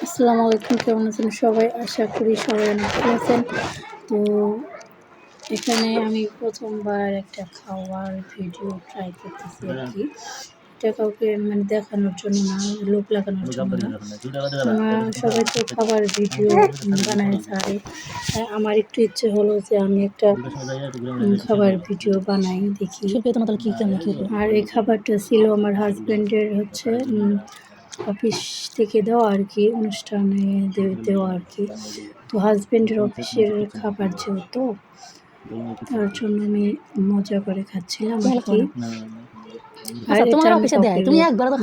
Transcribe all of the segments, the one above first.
আসসালামু আলাইকুম, কেমন আছেন সবাই? আশা করি সবাই অনেক ভালো আছেন। তো এখানে আমি প্রথমবার একটা খাওয়ার ভিডিও ট্রাই করতেছি আর কি। এটা কাউকে দেখানোর জন্য না, লোক লাগানোর জন্য না। সবাই তো খাবার ভিডিও বানায় ছাড়ে। আমার একটু ইচ্ছে হলো যে আমি একটা খাবার ভিডিও বানাই, দেখি। আর এই খাবারটা ছিল আমার হাজব্যান্ডের অফিস থেকে দেওয়া আর কি, অনুষ্ঠানে দেওয়া আর কি। তো হাজব্যান্ডের অফিসের খাবার যেহেতু, তার জন্য আমি মজা করে খাচ্ছিলাম আর কি। আর এটা আমি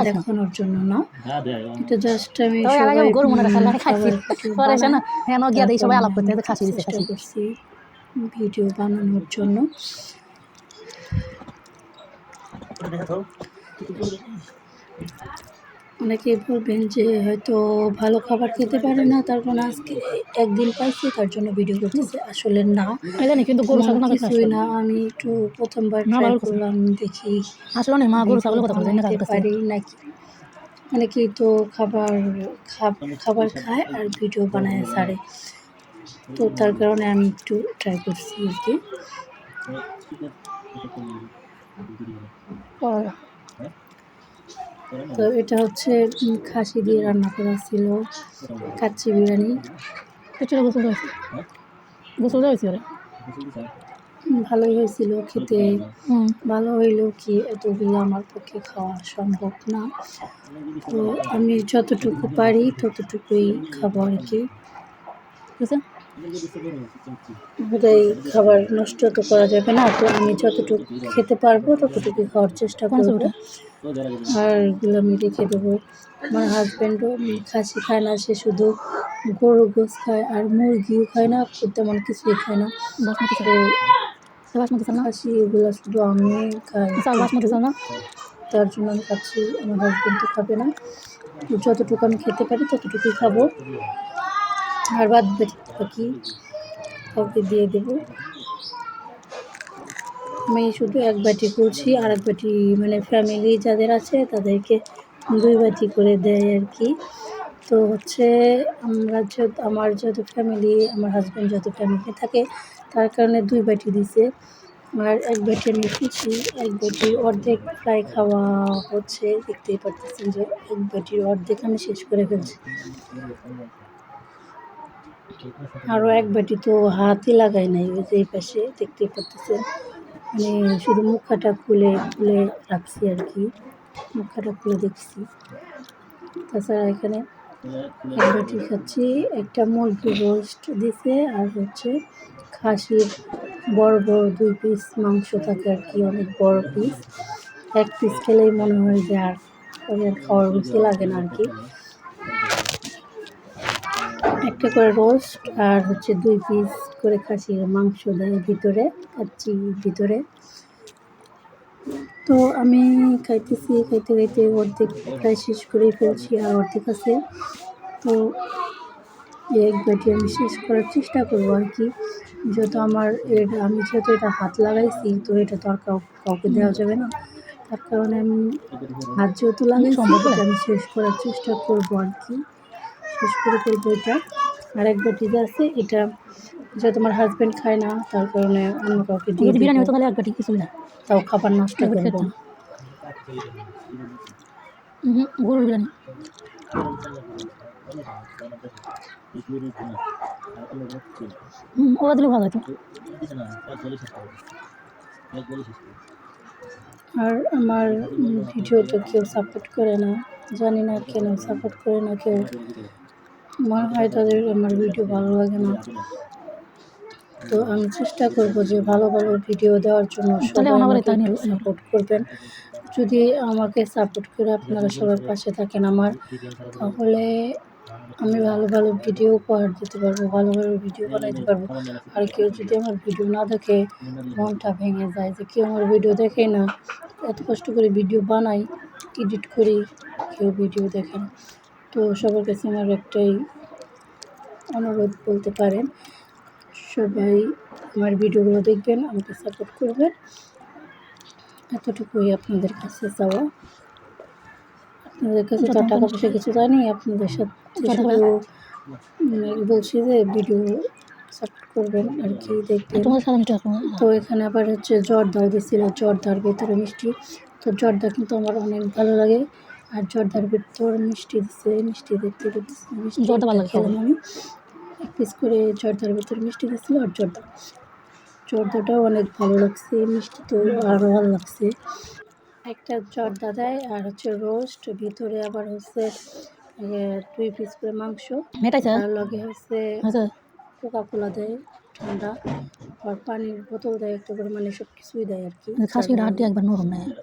দেখানোর জন্য না, এটা জাস্ট আমি চেষ্টা করছি ভিডিও বানানোর জন্য। অনেকেই বলবেন যে হয়তো ভালো খাবার খেতে পারে না, তার কারণ আজকে একদিন পাইছি তার জন্য ভিডিও করতেছে। আসলে না, কিন্তু কিছুই না। আমি একটু প্রথমবার ট্রাই করলাম, দেখি পারি নাকি। অনেকেই তো খাবার খায় আর ভিডিও বানায় ছাড়ে, তো তার কারণে আমি একটু ট্রাই করছি আর কি। তো এটা হচ্ছে খাসি দিয়ে রান্না করা ছিল, কাচ্চি বিরিয়ানি। ভালোই হয়েছিল খেতে। ভালো হইলেও কি এতগুলো আমার পক্ষে খাওয়া সম্ভব না, তো আমি যতটুকু পারি ততটুকুই খাবো আর কি। ওটাই, খাবার নষ্ট তো করা যাবে না, তো আমি যতটুকু খেতে পারবো ততটুকু খাওয়ার চেষ্টা করবো। আর এগুলো আমি রেখে দেবো। আমার হাজব্যান্ডও খাসি খায় না, সে শুধু গরু গোস খায় আর মুরগিও খায় না, তেমন কিছুই খায় না। খাসি এগুলো শুধু আমি খাই, তার জন্য আমি খাচ্ছি। আমার হাজব্যান্ড তো খাবে না, যতটুকু আমি খেতে পারি ততটুকুই খাবো, আর বাদ বাকি কাউকে দিয়ে দেবো। আমি শুধু এক বাটি করছি, আর এক বাটি ফ্যামিলি যাদের আছে তাদেরকে 2 বাটি করে দেয় আর কি। তো আমার যত ফ্যামিলি, আমার হাজব্যান্ড যত ফ্যামিলি থাকে, তার কারণে 2 বাটি দিছে। আর এক বাটি আমি রেখেছি, এক বাটির অর্ধেক প্রায় খাওয়া হচ্ছে। দেখতেই পারতেছেন যে এক বাটির অর্ধেক আমি শেষ করে ফেলছি। আরও এক বাটি তো হাতই লাগাই নাই, ওই যে এই পাশে দেখতেই পারতেছেন, শুধু মুখাটা খুলে রাখছি আর কি, মুখাটা খুলে দেখছি। তাছাড়া এখানে এক বাটি খাচ্ছি। একটা মুরগির রোস্ট দিছে, আর খাসির বড় বড় 2 পিস মাংস থাকে আর কি, অনেক বড় পিস। এক পিস খেলেই মনে হয় যে আর খাওয়ার রুচি লাগে না আর কি। একটা করে রোস্ট আর 2 পিস করে খাসির মাংস দেয় ভিতরে, কাচ্চির ভিতরে। তো আমি খাইতেছি, খাইতে অর্ধেক প্রায় শেষ করেই ফেলছি, আর অর্ধেক আছে। তো এক বাটি আমি শেষ করার চেষ্টা করবো আর কি। আমি যেহেতু এটা হাত লাগাইছি, তো এটা তো আর কাউকে দেওয়া যাবে না, তার কারণে আমি হাত যেহেতু লাগাইছি আমি শেষ করার চেষ্টা করবো আর কি, শেষ করে ফেলবো এটা। আর এক বাটি যে আছে, এটা যেহেতু আমার হাজব্যান্ড খায় না, তার কারণে অন্য কাউকে দিয়ে দিবো, তাও খাবার নষ্ট করবো। গরুর বিরিয়ানি ওরা দিলে ভালো হতো। আর আমার ভিডিও তো কেউ সাপোর্ট করে না, জানি না কেন সাপোর্ট করে না কেউ। মনে হয় তাদের আমার ভিডিও ভালো লাগে না। তো আমি চেষ্টা করবো যে ভালো ভালো ভিডিও দেওয়ার জন্য সবাই আমাকে সাপোর্ট করবেন। যদি আমাকে সাপোর্ট করে আপনারা সবার পাশে থাকেন আমার, তাহলে আমি ভালো ভালো ভিডিও উপহার দিতে পারবো, ভালো ভালো ভিডিও বানাইতে পারবো। আর কেউ যদি আমার ভিডিও না দেখে, মনটা ভেঙে যায় যে কেউ আমার ভিডিও দেখে না, এত কষ্ট করে ভিডিও বানাই, এডিট করি, কেউ ভিডিও দেখে না। তো সবার কাছে আমার একটাই অনুরোধ বলতে পারেন, সবাই আমার ভিডিওগুলো দেখবেন, আমাকে সাপোর্ট করবেন, এতটুকুই আপনাদের কাছে চাওয়া। আমাদের কাছে তো টাকা পয়সা কিছু দেয়নি, আপনাদের সাথে শুধু বলছি যে ভিডিও সাপোর্ট করবেন আর কি, দেখবেন। তো এখানে আবার হচ্ছে জর্দাও দিয়েছিল, জর্দার ভেতরে মিষ্টি। তো জর্দা কিন্তু আমার অনেক ভালো লাগে, আর জর্দার ভেতর মিষ্টি দিচ্ছে, মিষ্টি দেখতে জর্দা ভালো খেলাম আমি। এক পিস করে জর্দার ভেতরে মিষ্টি দিয়েছিল, আর জর্দাটাও অনেক ভালো লাগছে, মিষ্টি তো আরও ভালো লাগছে। একটা জর্দা দেয় আর হচ্ছে রোস্ট, ভিতরে আবার হচ্ছে 2 পিস করে মাংস, তার লগে হচ্ছে কোকা-কোলা দেয় ঠান্ডা, আর পানির বোতল দেয় একটা করে, মানে সব কিছুই দেয় আর কি।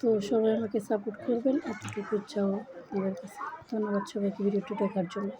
তো সবাই আমাকে সাপোর্ট করবেন, এতটুকু চাও আপনাদের কাছে। ধন্যবাদ সবাইকে ভিডিওটি দেখার জন্য।